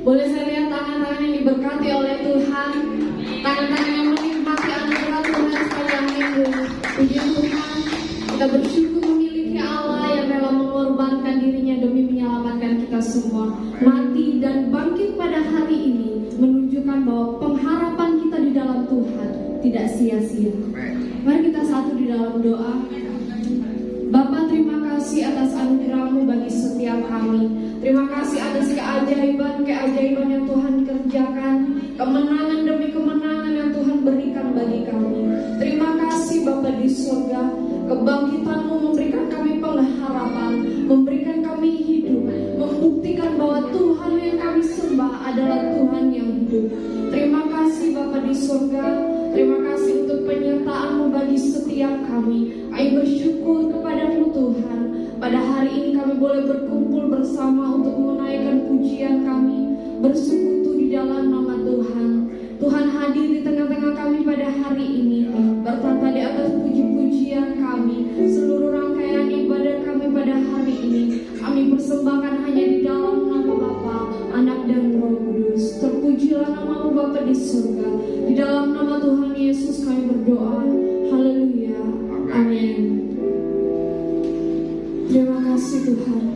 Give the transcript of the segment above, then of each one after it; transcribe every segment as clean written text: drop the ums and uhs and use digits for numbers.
Boleh saya lihat tangan-tangan yang diberkati oleh Tuhan, tangan-tangan yang menikmati anugerah Tuhan sepanjang minggu. Puji Tuhan, kita bersyukur memiliki Allah yang rela mengorbankan dirinya demi menyelamatkan kita semua. Mati dan bangkit pada hari ini menunjukkan bahwa pengharapan kita di dalam Tuhan tidak sia-sia. Mari kita satu di dalam doa. Bapa, terima kasih atas anugerah-Mu bagi setiap kami. Terima kasih atas keajaiban yang Tuhan kerjakan, kemenangan demi kemenangan yang Tuhan berikan bagi kami. Terima kasih Bapa di surga, kebangkitan-Mu memberikan kami pengharapan, memberikan kami hidup, membuktikan bahwa Tuhan yang kami sembah adalah Tuhan yang hidup. Terima kasih Bapa di surga, terima kasih untuk penyertaan-Mu bagi setiap kami. Kami bersyukur kepada-Mu Tuhan. Pada hari ini kami boleh berkumpul bersama untuk menaikkan pujian kami, bersekutu di dalam nama Tuhan. Tuhan hadir di tengah-tengah kami pada hari ini, bertata di atas puji-pujian kami. Seluruh rangkaian ibadah kami pada hari ini kami persembahkan hanya di dalam nama Bapa, Anak dan Roh Kudus. Terpujilah nama-Mu Bapa di surga. Di dalam nama Tuhan Yesus kami berdoa. Haleluya. Amin. Terima kasih Tuhan.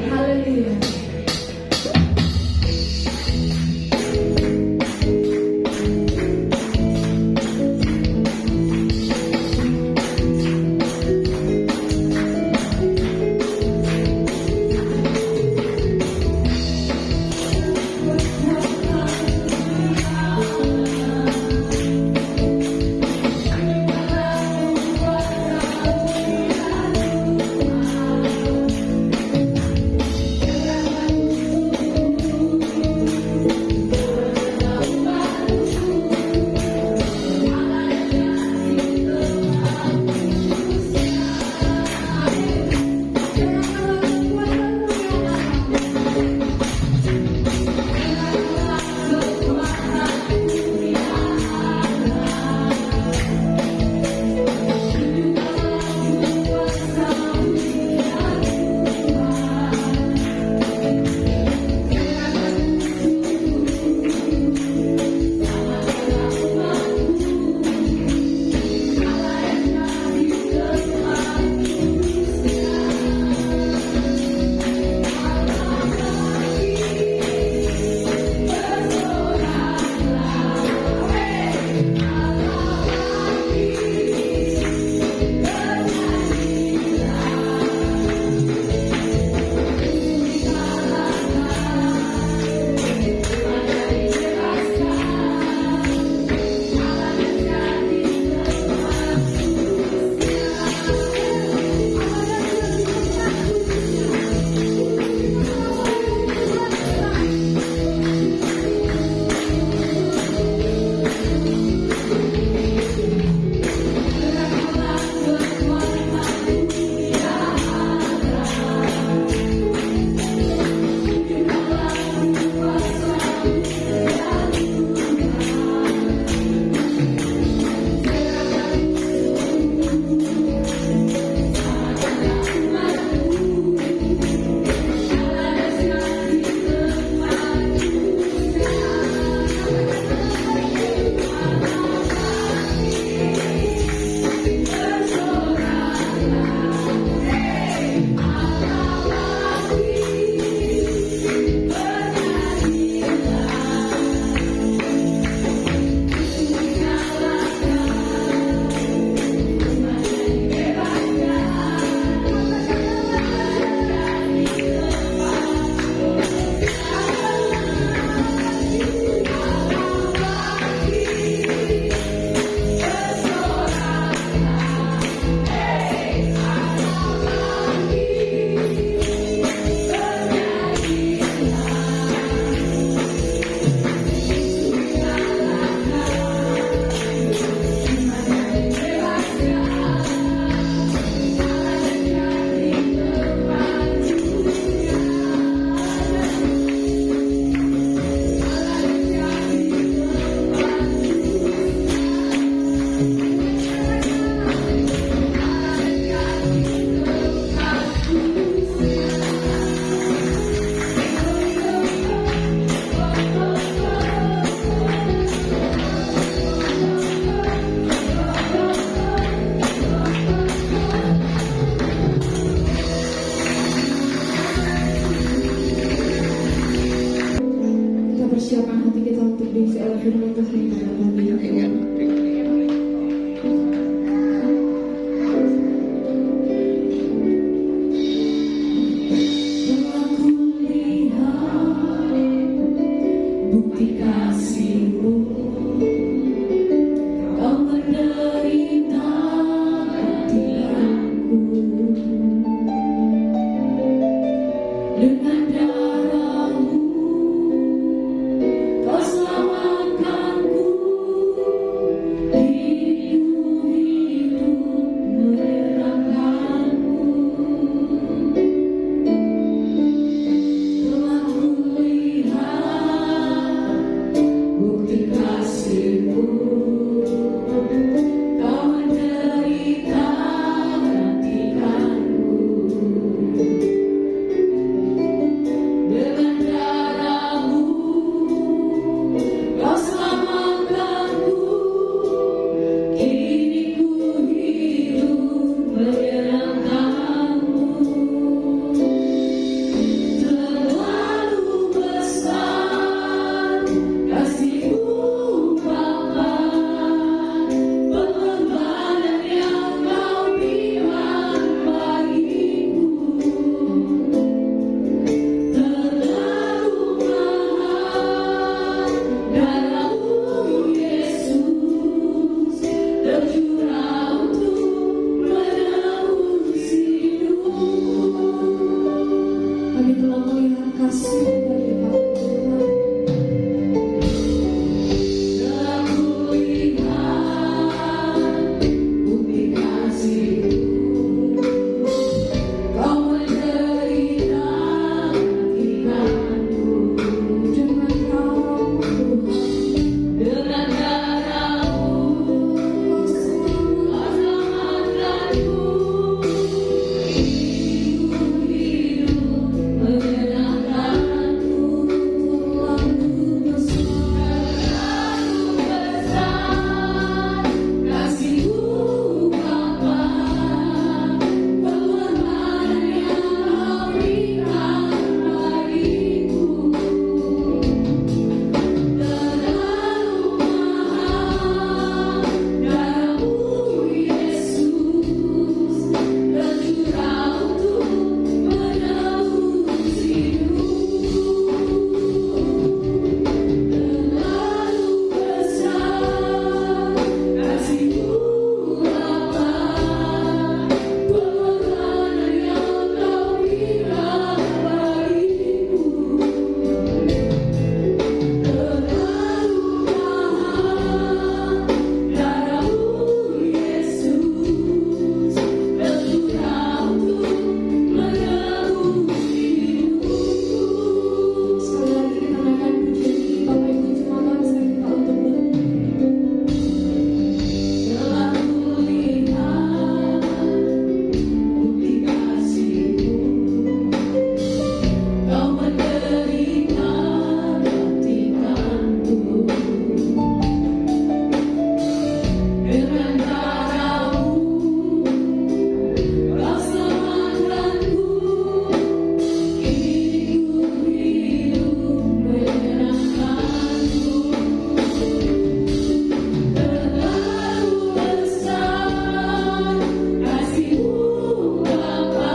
Haleluya. firman Tuhan pada pagi ini. Bukti kasih-Mu, Kau menderita gantianku. Dengan darah-Mu, Kau selamatkanku. Hidupku hidup menyerahkanmu. Telah kulihat bukti kasih-Mu, Kau menderita gantikanku. Dengan darah-Mu, Kau selamatkanku. Kini ku hidup menyerahkanmu. Terlalu besar kasih-Mu, Bapa, pengorbanan yang Kau berikan bagiku. Terlalu mahal darah-Mu, Yesus, tercurah untuk menebus hidupku. Kami telah melihat kasih dari Tuhan. Telah kulihat bukti kasih-Mu, Kau menderita gantikanku. Dengan darah-Mu Tuhan, Dengan darah-Mu, Kau selamatkanku. Hidupku hidup menyenangkanku. terlalu besar kasih-Mu, Bapa, pengorbanan yang Kau berikan bagiku. Terlalu mahal darah-Mu, Yesus, tercurah untuk menebus hidupku. Terlalu besar kasih-Mu, Bapa, pengorbanan yang Kau berikan bagiku. Terlalu mahal darah-Mu, Yesus, tercurah untuk menebus hidupku. Sekali lagi kita naikkan pujian ini, Bapak Ibu jemaat bisa kita untuk Telah kulihat bukti kasih-Mu, Kau menderita gantikanku. Dengan darah-Mu, Kau selamatkanku. Kini ku hidup menyenangkanku. Terlalu besar kasih-Mu, Bapa,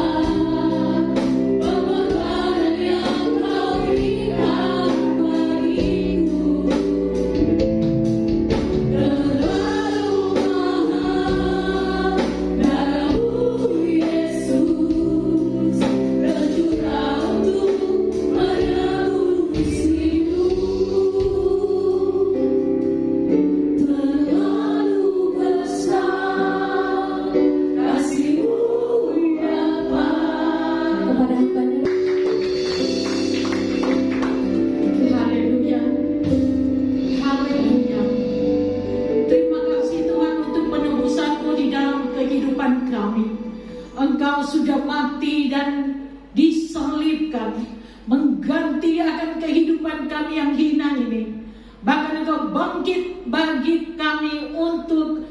pengorbanan yang Kau berikan bagiku. Terlalu mahal darah-Mu, Yesus, tercurah untuk menebus hidupku. Terlalu besar kasih-Mu, Bapa. kepada hambanya. Haleluya. Haleluya. Terima kasih Tuhan untuk penebusan-Mu di dalam kehidupan kami. Engkau sudah mati dan disalibkan, mengganti akan kehidupan kami yang hina ini. Bahkan Engkau bangkit bagi kami untuk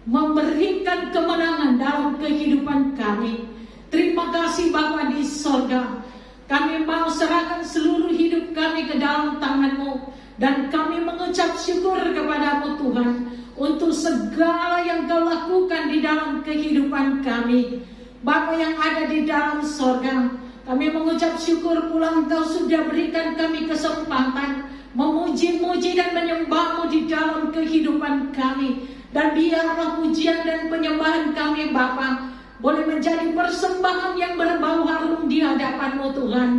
memberikan kemenangan dalam kehidupan kami. Terima kasih Bapa di sorga. Kami mau serahkan seluruh hidup kami ke dalam tangan-Mu. Dan kami mengucap syukur kepadamu Tuhan untuk segala yang Kau lakukan di dalam kehidupan kami. Bapa yang ada di dalam sorga, kami mengucap syukur pula Engkau sudah berikan kami kesempatan memuji-muji dan menyembah-Mu di dalam kehidupan kami. Dan biarlah pujian dan penyembahan kami Bapa boleh menjadi persembahan yang berbau harum di hadapan-Mu Tuhan.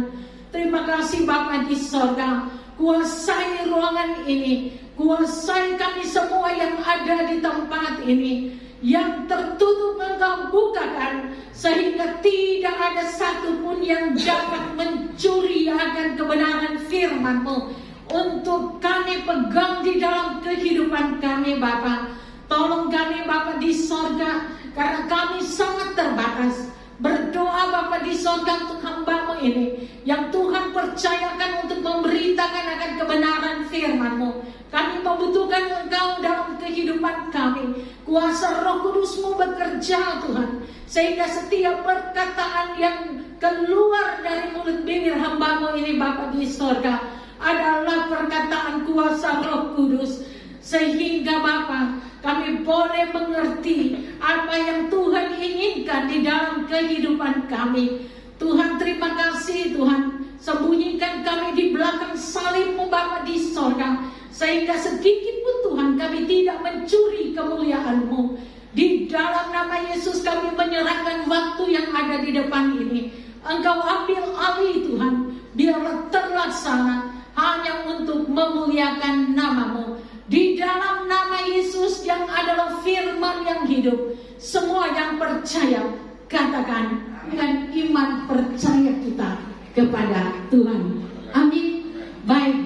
Terima kasih Bapa di sorga. Kuasai ruangan ini, kuasai kami semua yang ada di tempat ini. Yang tertutup Engkau bukakan, sehingga tidak ada satupun yang dapat mencuri akan kebenaran firman-Mu untuk kami pegang di dalam kehidupan kami Bapa. Tolong kami Bapa di sorga, karena kami sangat terbatas. Berdoa Bapa di sorga untuk hamba-Mu ini, yang Tuhan percayakan untuk memberitakan akan kebenaran firman-Mu. Kami membutuhkan Engkau dalam kehidupan kami. Kuasa Roh Kudus-Mu bekerja Tuhan, sehingga setiap perkataan yang keluar dari mulut bibir hamba-Mu ini Bapa di sorga adalah perkataan kuasa Roh Kudus. Sehingga Bapa, kami boleh mengerti apa yang Tuhan inginkan di dalam kehidupan kami. Tuhan, terima kasih Tuhan. Sembunyikan kami di belakang salib-Mu Bapa di sorga, sehingga sedikit pun Tuhan kami tidak mencuri kemuliaan-Mu. Di dalam nama Yesus kami menyerahkan waktu yang ada di depan ini. Engkau ambil alih Tuhan, biarlah terlaksana hanya untuk memuliakan nama-Mu. Di dalam nama Yesus yang adalah firman yang hidup, semua yang percaya katakan dengan iman percaya kita kepada Tuhan. Amin. Baik,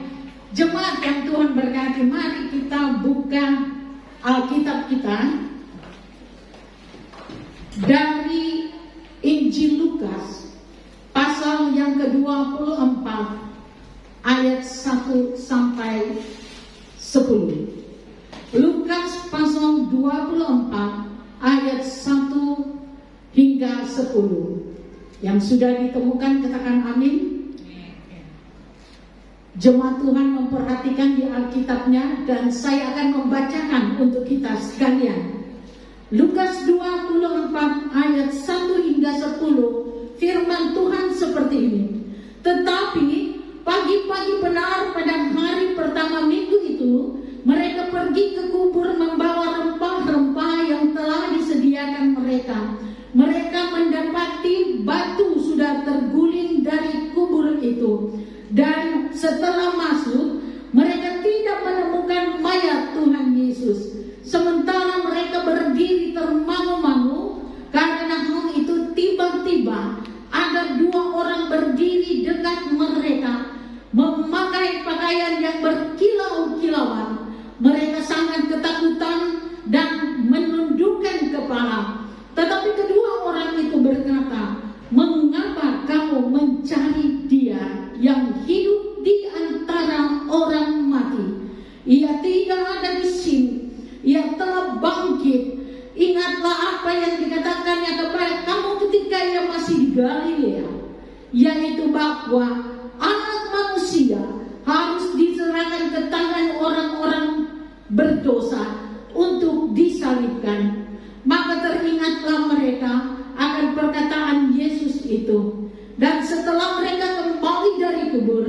jemaat yang Tuhan berkati, mari kita buka Alkitab kita dari Injil Lukas pasal yang ke-24 ayat 1 sampai 10. Lukas pasal 24 ayat 1 hingga 10. Yang sudah ditemukan katakan amin. Jemaat Tuhan memperhatikan di Alkitabnya, dan saya akan membacakan untuk kita sekalian. Lukas 24 ayat 1 hingga 10. Firman Tuhan seperti ini. Tetapi pagi-pagi benar pada hari pertama minggu itu, mereka pergi ke kubur membawa rempah-rempah yang telah disediakan mereka. Mereka mendapati batu sudah terguling dari kubur itu. Dan setelah masuk, mereka tidak menemukan mayat Tuhan Yesus. Sementara mereka berdiri termangu-mangu, karena hal itu tiba-tiba ada dua orang berdiri dekat mereka, memakai pakaian yang berkilau-kilauan. Mereka sangat ketakutan dan menundukkan kepala. Tetapi kedua orang itu berkata, "Mengapa kamu mencari Dia yang hidup di antara orang mati? Ia tidak ada di sini. Ia telah bangkit. Ingatlah apa yang dikatakannya kepada kamu ketika ia masih di Galilea, yaitu bahwa Anak Manusia harus diserahkan ke tangan orang-orang berdosa untuk disalibkan." Maka teringatlah mereka akan perkataan Yesus itu. Dan setelah mereka kembali dari kubur,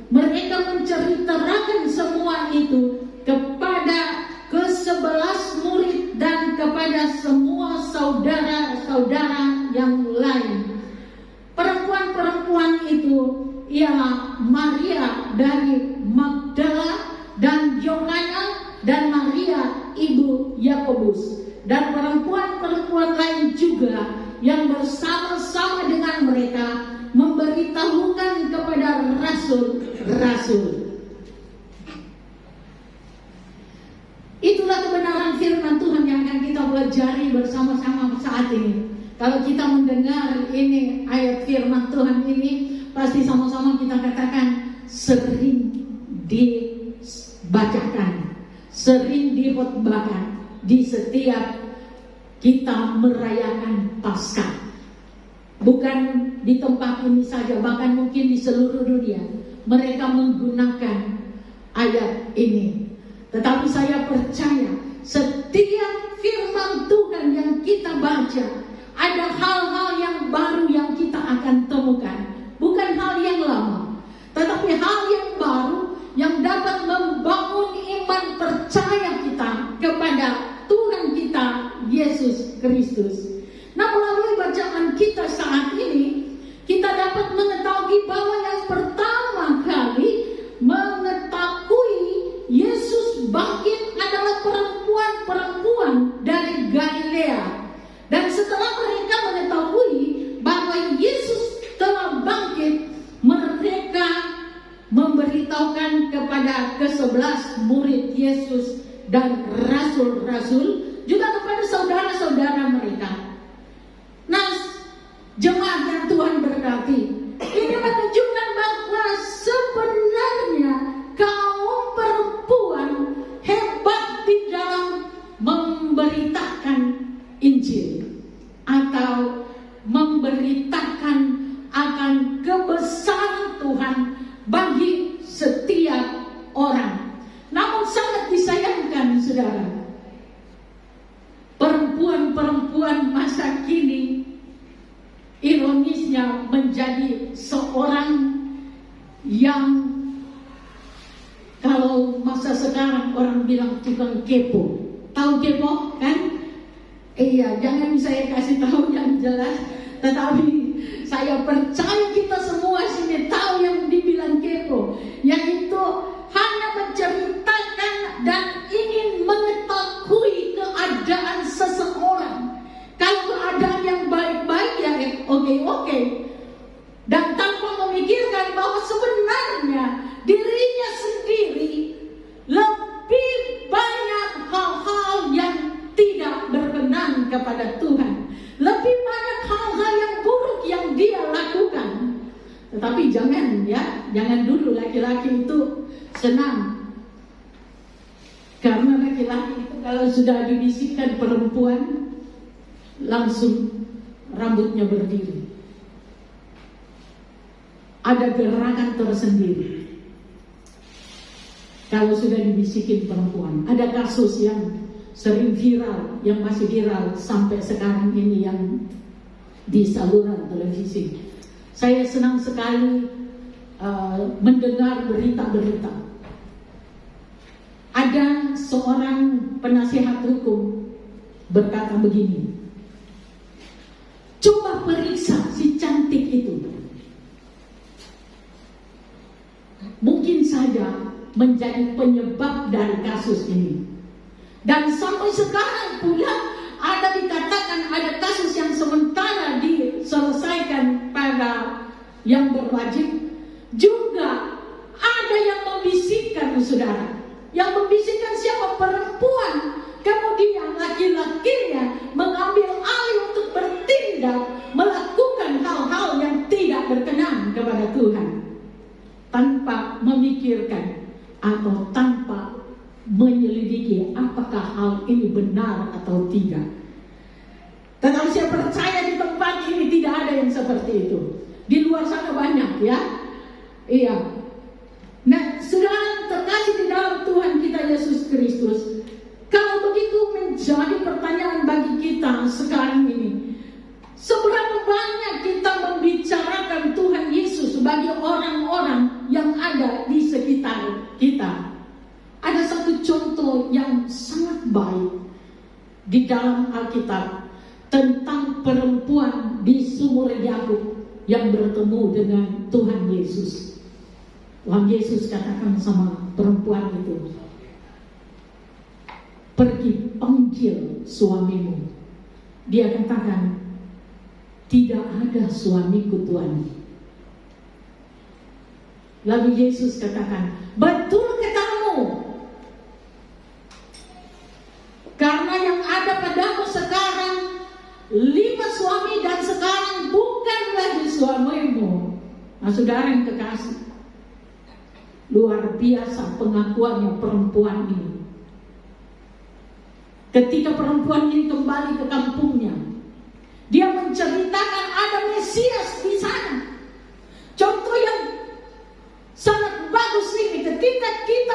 mereka menceritakan semua itu kepada ke-11 murid dan kepada semua saudara-saudara yang lain. Perempuan-perempuan itu ialah Maria dari Magdala dan Yohana dan Maria ibu Yakobus, dan perempuan-perempuan lain juga yang bersama-sama dengan mereka memberitahukan kepada rasul-rasul. Itulah kebenaran firman Tuhan yang akan kita pelajari bersama-sama saat ini. Kalau kita mendengar ini ayat firman Tuhan ini, pasti sama-sama kita katakan sering dibacakan, sering dikhotbahkan di setiap kita merayakan Paskah. Bukan di tempat ini saja, bahkan mungkin di seluruh dunia mereka menggunakan ayat ini. Tetapi saya percaya setiap firman Tuhan yang kita baca, ada hal-hal yang baru yang kita akan temukan. Bukan hal yang lama, tetapi hal yang baru yang dapat membangun iman percaya kita kepada Tuhan kita Yesus Kristus. Nah, melalui bacaan kita saat ini, kita dapat mengetahui bahwa yang pertama kali mengetahui Yesus bangkit adalah perempuan-perempuan dari Galilea. Dan setelah mereka mengetahui bahwa Yesus telah bangkit, mereka memberitahukan kepada ke-11 murid Yesus dan rasul-rasul, juga kepada saudara-saudara mereka. Nah, jemaat yang Tuhan berkati, ini menunjukkan bahwa sebenarnya kaum perempuan hebat di dalam memberitakan Injil atau memberitakan akan kebesaran Tuhan bagi setiap orang. Namun sangat disayangkan, saudara, perempuan-perempuan masa kini ironisnya menjadi seorang yang, kalau masa sekarang orang bilang tukang kepo. Tahu kepo kan? Iya, jangan saya kasih tahu yang jelas, tetapi saya percaya kita semua sini tahu yang dibilang kepo, yaitu hanya menceritakan dan ingin mengetahui keadaan seseorang. Kalau keadaan yang baik-baik ya oke, dan tanpa memikirkan bahwa sebenarnya dirinya sendiri lebih banyak hal-hal yang tidak berkenan kepada Tuhan, lebih banyak hal-hal yang buruk yang dia lakukan. Tetapi jangan dulu laki-laki itu senang, karena laki-laki itu kalau sudah dibisikkan perempuan langsung rambutnya berdiri, ada gerakan tersendiri kalau sudah dibisikin perempuan. Ada kasus yang sering viral, yang masih viral sampai sekarang ini, yang di saluran televisi. Saya senang sekali mendengar berita-berita. Ada seorang penasihat hukum berkata begini, coba periksa si cantik itu, mungkin saja menjadi penyebab dari kasus ini. Dan sampai sekarang pula ada dikatakan ada kasus yang sementara diselesaikan pada yang berwajib, juga ada yang membisikkan, saudara. Yang membisikkan siapa? Perempuan. Kemudian laki-lakinya mengambil alih untuk bertindak, melakukan hal-hal yang tidak berkenan kepada Tuhan, tanpa memikirkan atau tanpa menyelidiki apakah hal ini benar atau tidak. Tetapi saya percaya di tempat ini tidak ada yang seperti itu. Di luar sana banyak, ya. Iya. Nah, saudara terkasih di dalam Tuhan kita Yesus Kristus, kalau begitu menjadi pertanyaan bagi kita sekarang ini, seberapa banyak kita membicarakan Tuhan Yesus bagi orang-orang yang ada di sekitar kita? Ada satu contoh yang sangat baik di dalam Alkitab tentang perempuan di sumur Yakub yang bertemu dengan Tuhan Yesus. Tuhan Yesus katakan sama perempuan itu, pergi panggil suamimu. Dia katakan, tidak ada suamiku, Tuhan. Lalu Yesus katakan, betul katamu, karena yang ada padamu sekarang 5 suami dan sekarang bukan lagi suamimu. Nah, saudara yang kekasih, luar biasa pengakuannya perempuan ini. Ketika perempuan ini kembali ke kampungnya, dia menceritakan ada Mesias di sana. Contoh yang sangat bagus ini, ketika kita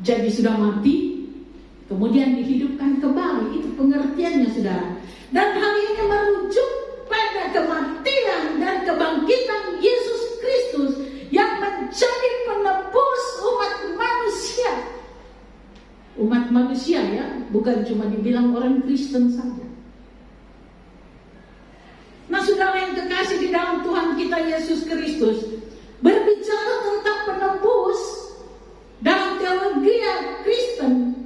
Jadi sudah mati, kemudian dihidupkan kembali. Itu pengertiannya, saudara. Dan hal ini merujuk pada kematian dan kebangkitan Yesus Kristus yang menjadi penebus umat manusia. Umat manusia ya, bukan cuma dibilang orang Kristen saja. Nah, saudara yang kekasih di dalam Tuhan kita Yesus Kristus, berbicara tentang penebus dalam teologi Kristen,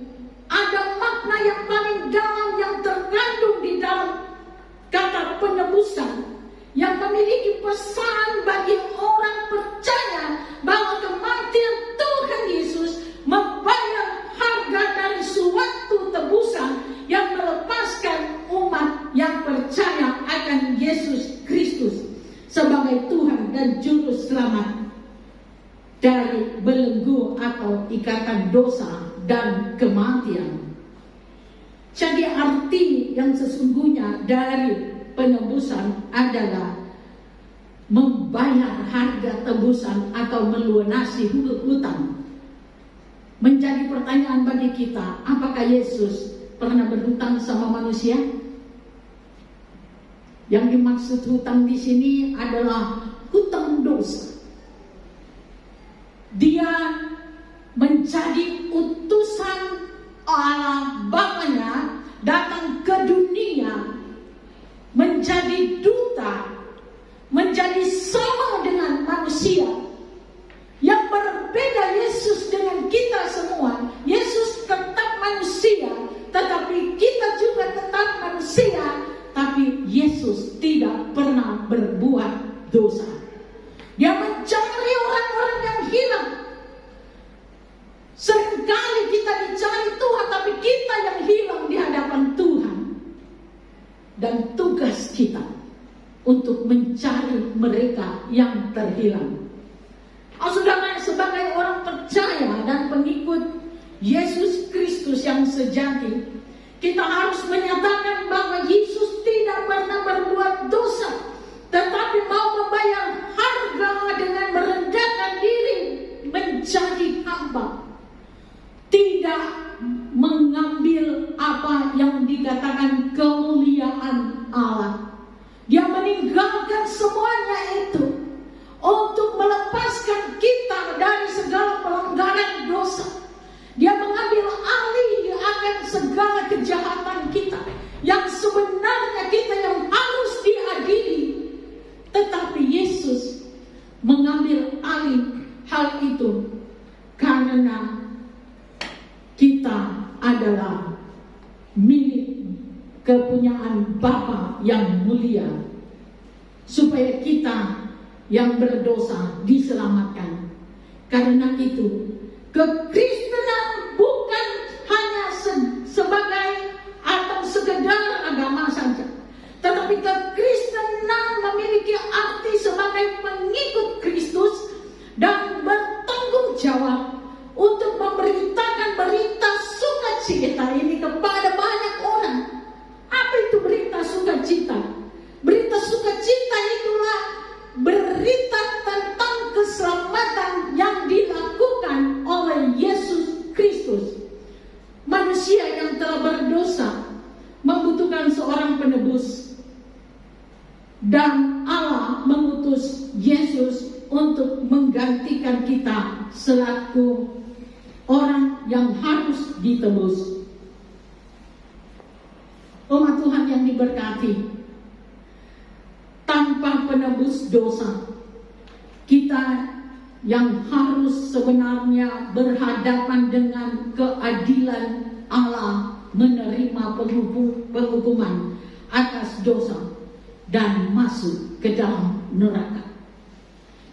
ada makna yang paling dalam yang terkandung di dalam kata penebusan, yang memiliki pesan bagi orang percaya bahwa kematian Tuhan Yesus membayar harga dari suatu tebusan yang melepaskan umat yang percaya akan Yesus Kristus sebagai Tuhan dan Juru Selamat dari belenggu atau ikatan dosa dan kematian. Jadi arti yang sesungguhnya dari penebusan adalah membayar harga tebusan atau melunasi hutang. Menjadi pertanyaan bagi kita, apakah Yesus pernah berhutang sama manusia? Yang dimaksud hutang di sini adalah hutang dosa. Dia menjadi utusan Allah Bapanya datang ke dunia, menjadi duta, menjadi sama dengan manusia. Yang berbeda Yesus dengan kita semua, Yesus tetap manusia, tetapi kita juga tetap manusia, tapi Yesus tidak pernah berbuat dosa. Dia mencari orang-orang yang hilang. Seringkali kita dicari Tuhan, tapi kita yang hilang di hadapan Tuhan. Dan tugas kita untuk mencari mereka yang terhilang. Saudara, sebagai orang percaya dan pengikut Yesus Kristus yang sejati, kita harus menyatakan bahwa Yesus tidak pernah berbuat dosa, tetapi mau membayar harga dengan merendahkan diri menjadi hamba. Tidak mengambil apa yang dikatakan kemuliaan Allah. Dia meninggalkan semuanya itu untuk melepaskan kita dari segala pelanggaran dosa. Dia mengambil alih akan segala kejahatan kita, yang sebenarnya kita yang harus diadili. Tetapi Yesus mengambil alih hal itu karena kita adalah milik kepunyaan Bapa yang mulia, supaya kita yang berdosa diselamatkan. Karena itu, kekristenan bukan hanya sebagai atau sekedar agama saja, tetapi kekristenan memiliki arti sebagai pengikut Kristus dan bertanggung jawab untuk memberitakan berita sukacita ini kepada banyak orang. Apa itu berita sukacita? Berita sukacita itulah berita tentang keselamatan yang dilakukan oleh Yesus Kristus. Manusia yang telah berdosa membutuhkan seorang penebus, dan Allah mengutus Yesus untuk menggantikan kita selaku orang yang harus ditebus. Umat Tuhan yang diberkati, tanpa penebus dosa, kita yang harus sebenarnya berhadapan dengan keadilan Allah, menerima penghukuman atas dosa dan masuk ke dalam neraka.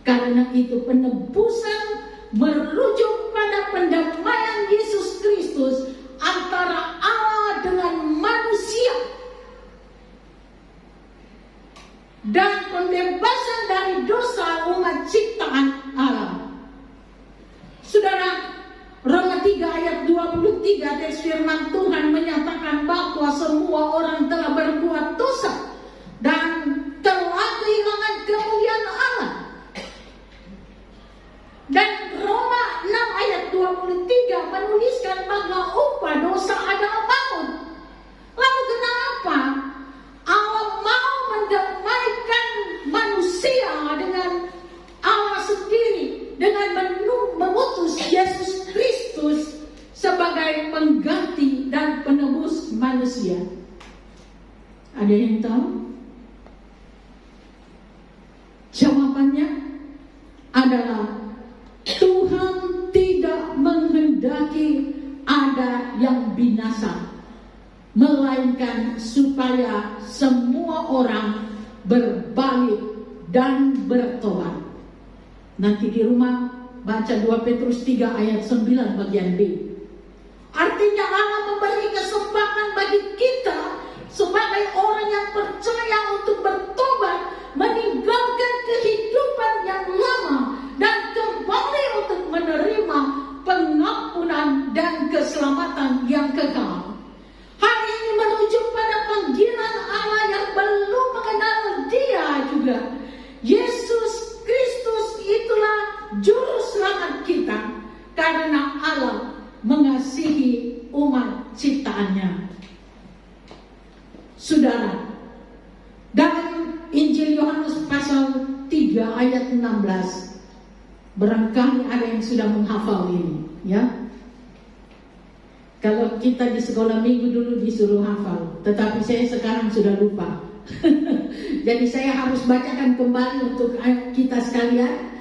Karena itu penebusan merujuk pada pendamaian Yesus Kristus antara Allah dengan manusia, dan pembebasan dari dosa umat ciptaan Allah. Saudara, Roma 3 ayat 23 teks firman Tuhan menyatakan bahwa semua orang telah berbuat dosa dan telah kehilangan kemuliaan Allah. Dan Roma 6 ayat 23 manusia? Ada yang tahu? Jawabannya adalah Tuhan tidak menghendaki ada yang binasa, melainkan supaya semua orang berbalik dan bertobat. Nanti di rumah baca 2 Petrus 3 ayat 9 bagian B. Artinya Allah memberi kesempatan bagi kita sebagai orang yang percaya untuk bertobat, meninggalkan kehidupan yang lama dan kembali untuk menerima pengampunan dan keselamatan yang kekal. Hal ini menuju pada panggilan Allah yang belum mengenal Dia juga. Yesus Kristus itulah juru selamat kita karena Allah mengasihi umat ciptaannya. Saudara, dalam Injil Yohanes pasal 3 ayat 16, barangkali ada yang sudah menghafal ini, ya. Kalau kita di sekolah minggu dulu disuruh hafal, tetapi saya sekarang sudah lupa. Jadi saya harus bacakan kembali untuk kita sekalian.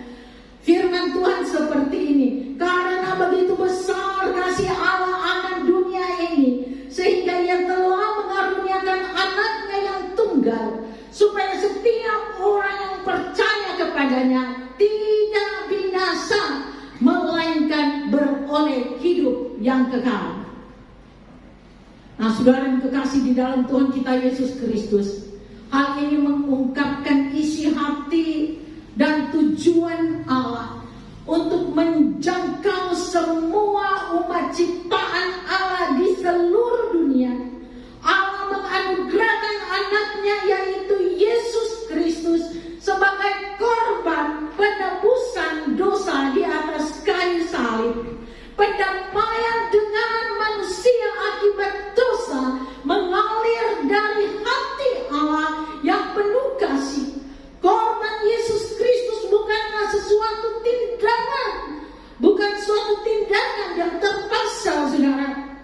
Firman Tuhan seperti ini, karena begitu besar kasih Allah akan dunia ini, sehingga Ia telah mengaruniakan anaknya yang tunggal, supaya setiap orang yang percaya kepadanya tidak binasa, melainkan beroleh hidup yang kekal. Nah, saudara yang kekasih di dalam Tuhan kita Yesus Kristus, hal ini mengungkapkan isi hati dan tujuan Allah untuk menjangkau semua umat ciptaan Allah di seluruh dunia. Allah menganugerahkan anaknya yaitu Yesus Kristus sebagai korban penebusan dosa di atas kayu salib. Pendamaian dengan manusia akibat dosa mengalir dari hati Allah yang penuh kasih. Korban Yesus Kristus bukanlah sesuatu tindakan, bukan suatu tindakan yang terpaksa, saudara.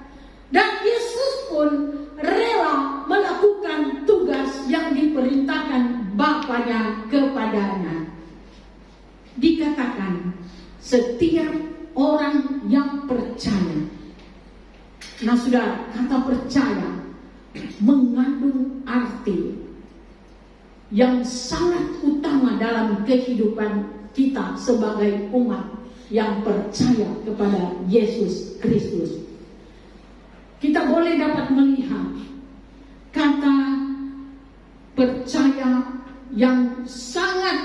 Dan Yesus pun rela melakukan tugas yang diperintahkan Bapanya kepadanya. Dikatakan setiap orang yang percaya. Nah, saudara, kata percaya mengandung arti yang sangat utama dalam kehidupan kita sebagai umat yang percaya kepada Yesus Kristus. Kita boleh dapat melihat kata percaya yang sangat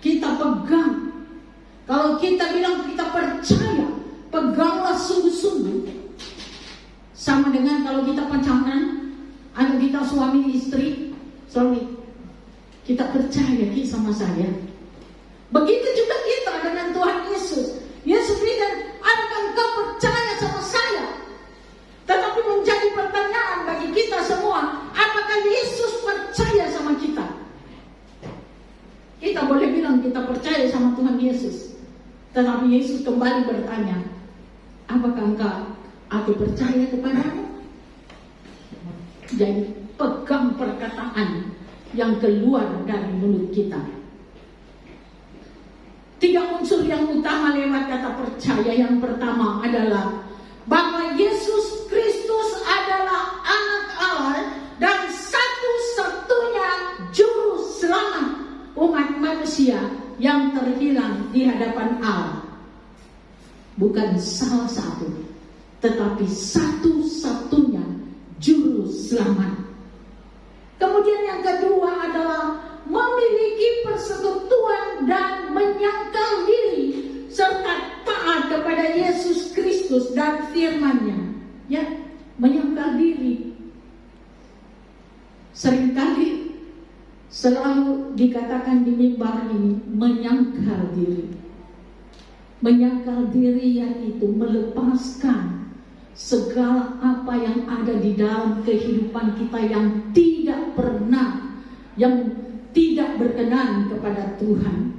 kita pegang. Kalau kita bilang kita percaya, peganglah sungguh-sungguh. Sama dengan kalau kita pacaran, atau kita suami istri, kita percaya sama saya. Begitu juga kita dengan Tuhan Yesus. Yesus bilang, adakah engkau percaya sama saya? Tetapi menjadi pertanyaan bagi kita semua, apakah Yesus percaya sama kita? Kita boleh bilang kita percaya sama Tuhan Yesus, tetapi Yesus kembali bertanya, apakah aku percaya kepadamu? Jadi pegang perkataan yang keluar dari mulut kita. 3 unsur yang utama lewat kata percaya. Yang pertama adalah bahwa Yesus Kristus adalah anak Allah dan satu-satunya juru selamat umat manusia yang terhilang di hadapan Allah. Bukan salah satu, tetapi satu-satunya juru selamat. Kemudian yang kedua adalah memiliki persekutuan dan menyangkal diri serta taat kepada Yesus Kristus dan firman-Nya. Ya, menyangkal diri. Seringkali selalu dikatakan di mimbar ini menyangkal diri. Menyangkal diri yaitu melepaskan segala apa yang ada di dalam kehidupan kita yang tidak berkenan kepada Tuhan.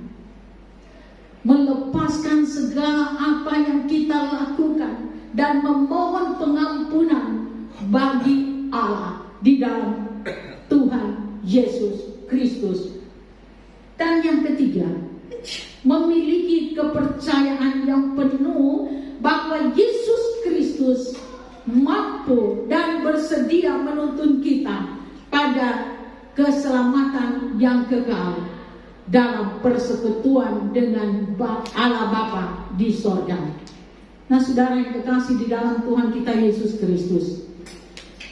Melepaskan segala apa yang kita lakukan dan memohon pengampunan bagi kepercayaan yang penuh bahwa Yesus Kristus mampu dan bersedia menuntun kita pada keselamatan yang kekal dalam persekutuan dengan Allah Bapa di sorga. Nah, saudara yang kekasih di dalam Tuhan kita Yesus Kristus,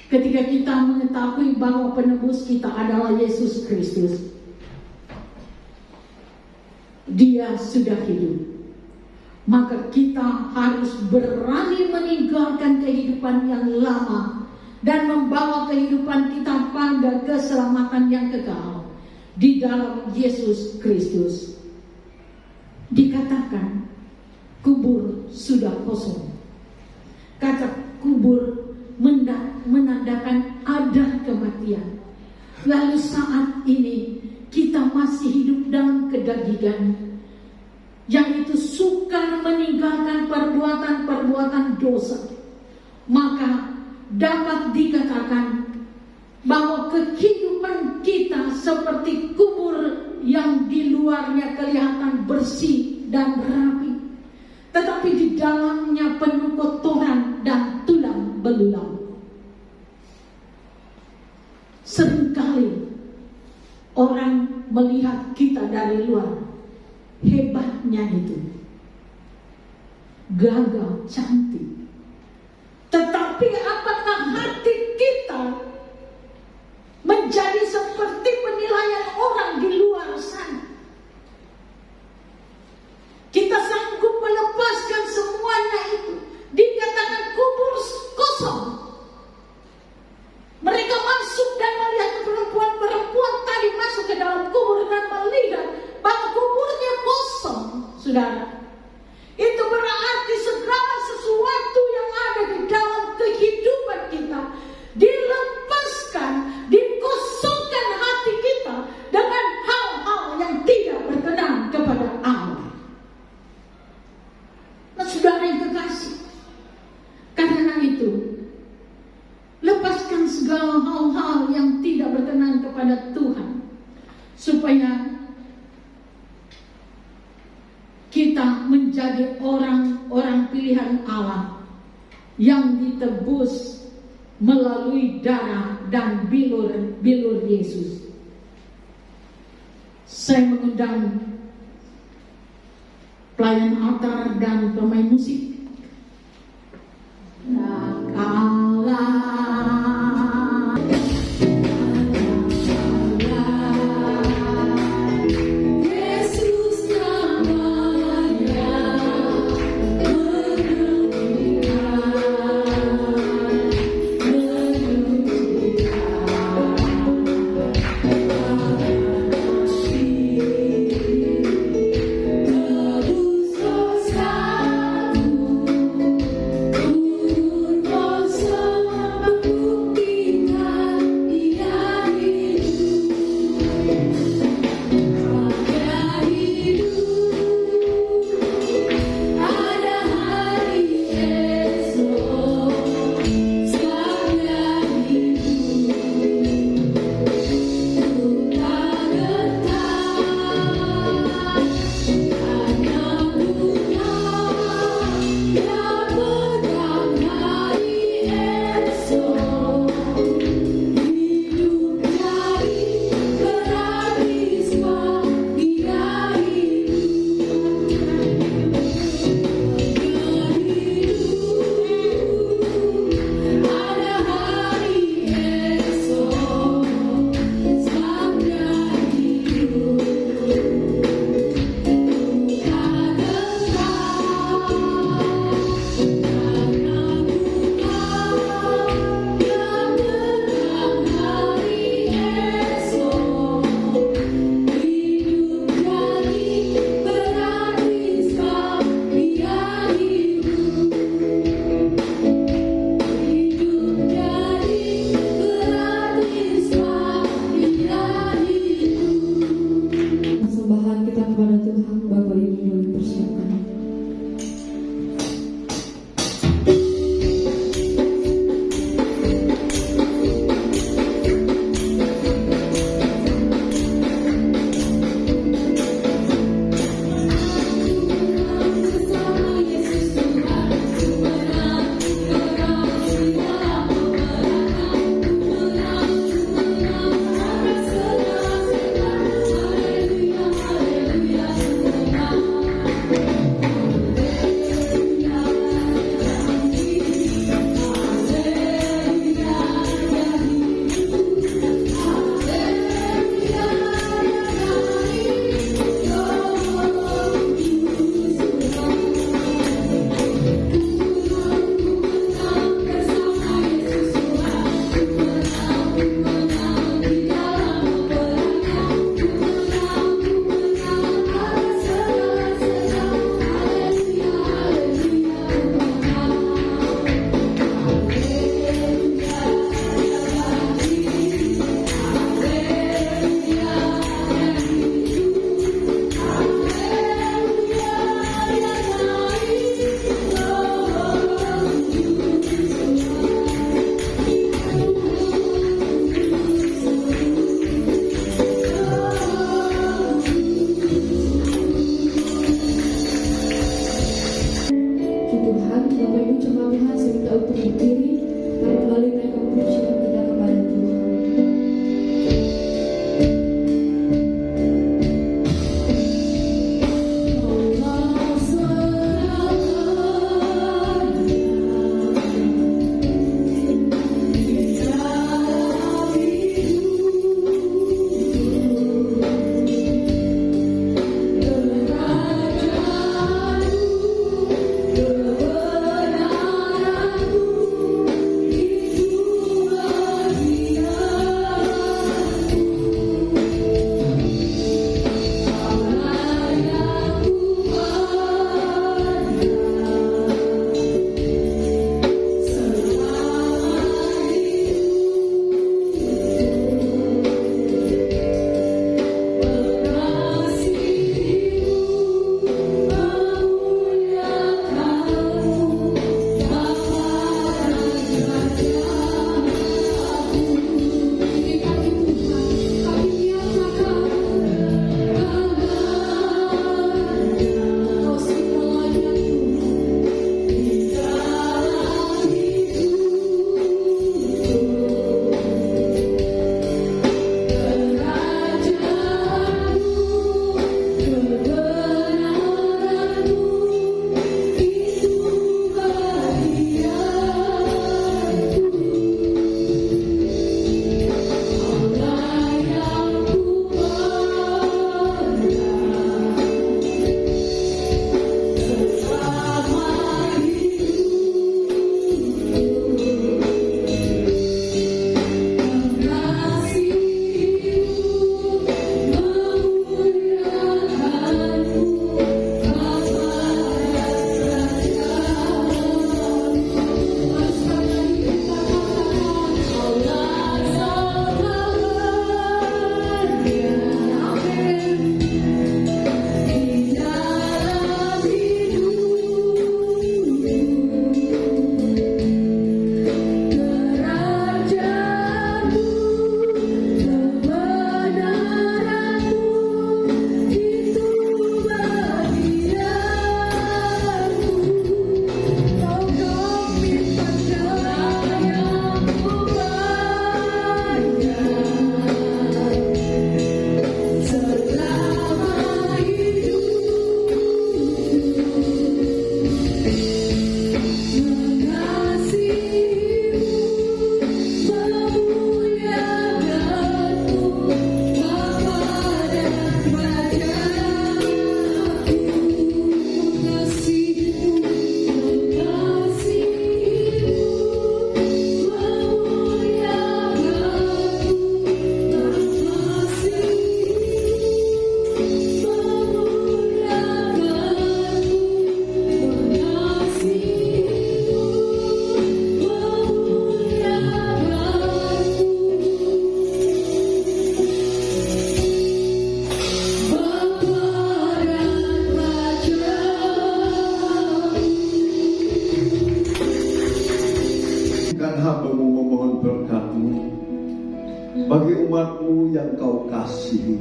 ketika kita mengetahui bahwa penebus kita adalah Yesus Kristus, Dia sudah hidup, maka kita harus berani meninggalkan kehidupan yang lama dan membawa kehidupan kita pada keselamatan yang kekal di dalam Yesus Kristus. Dikatakan kubur sudah kosong. Kata kubur menandakan ada kematian. Lalu saat ini kita masih hidup dalam kedagingan, yaitu sukar meninggalkan perbuatan-perbuatan dosa. Maka dapat dikatakan bahwa kehidupan kita seperti kubur yang di luarnya kelihatan bersih dan rapi, tetapi di dalamnya penuh kotoran dan tulang belulang. Seringkali orang melihat kita dari luar, hebatnya itu, gagah, cantik. Tetapi apakah hati kita menjadi seperti penilaian orang di luar sana? Kita sanggup melepaskan semuanya itu. Dikatakan kubur kosong. Mereka masuk dan melihat perempuan tadi masuk ke dalam kubur dan melihat bahwa kuburnya kosong, saudara. Itu berarti segala sesuatu yang ada di dalam kehidupan kita dilepaskan, dikosongkan hati kita dengan hal-hal yang tidak berkenan kepada Allah. Nah, saudara yang kekasih, karena itu lepaskan segala hal-hal yang tidak berkenan kepada Tuhan, supaya kita menjadi orang-orang pilihan Allah yang ditebus melalui darah dan bilur Yesus. Saya mengundang pelayan altar dan pemain musik. Satu cuma Tuhan, saya minta untuk berdiri. Mari kembali naikkan pujian kita kepada Tuhan. Hamba-Mu memohon berkat-Mu bagi umat-Mu yang Kau kasihi.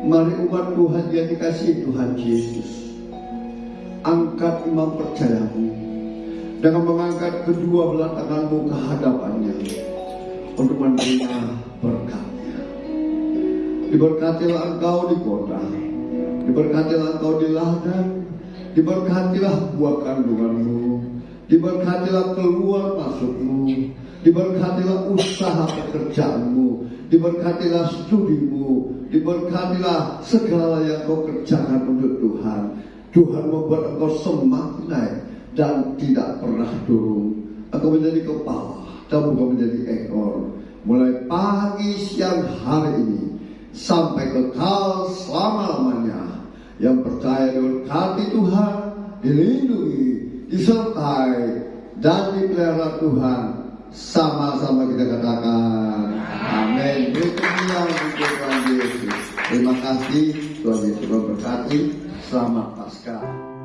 Mari umat Tuhan yang dikasihi Tuhan Yesus, angkat imam percayamu dengan mengangkat kedua belah tangan-Mu ke hadapannya untuk menerima berkat-Nya. Diberkatilah Engkau di kota, diberkatilah Engkau di ladang, diberkatilah buah kandungan-Mu, diberkatilah keluar masukmu, diberkatilah usaha pekerjaanmu, diberkatilah studimu, diberkatilah segala yang kau kerjakan untuk Tuhan. Tuhan membuat engkau semakin naik dan tidak pernah turun. Engkau menjadi kepala dan bukan menjadi ekor. Mulai pagi siang hari ini sampai kekal selama-lamanya. Yang percaya diberkati Tuhan, dilindungi, disertai dan dipelihara Tuhan, sama-sama kita katakan amin. Berkenan untuk Tuhan Yesus. Terima kasih, Tuhan Yesus memberkati. Selamat Paskah.